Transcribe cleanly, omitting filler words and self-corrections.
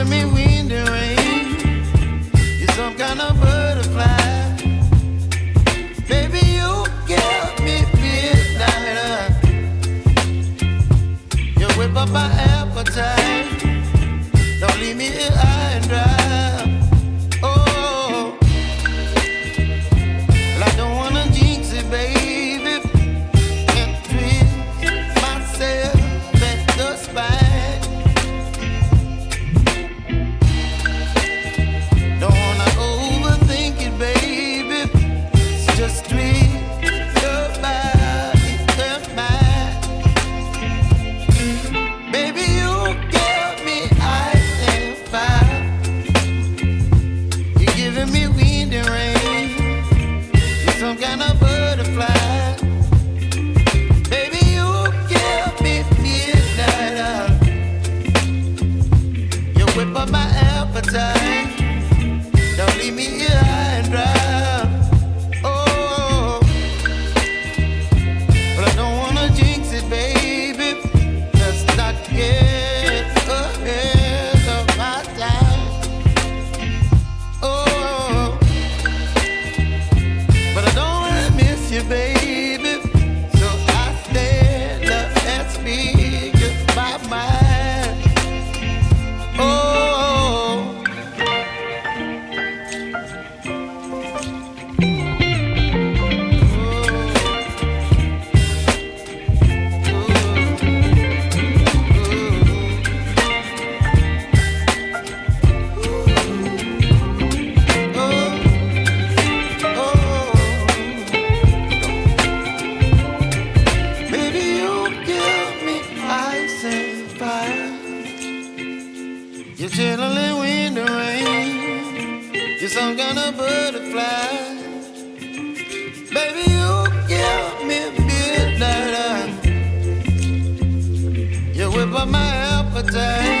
giving me wind and rain. You're some kind of butterfly. Baby, you give me midnight. You whip up my appetite. Don't leave me here high and dry. Oh, well, I don't wanna jinx it, baby. Can't twist myself at the spine. Don't wanna overthink it, baby. It's just twist your body and mine. Baby, you give me ice and fire. You're giving me wind and rain. You're some kind of butterfly. Baby, you give me midnight. You whip up my appetite. Don't leave me here high and dry. Oh, but I don't wanna jinx it, baby. Let's not get ahead of my time. Oh, but I don't wanna miss you, baby. So I stand up and speak my mind. Oh, baby, you give me ice and fire. You're chilling wind and rain. You're some kind of butterfly. Baby, you give me midnight. You whip up my appetite.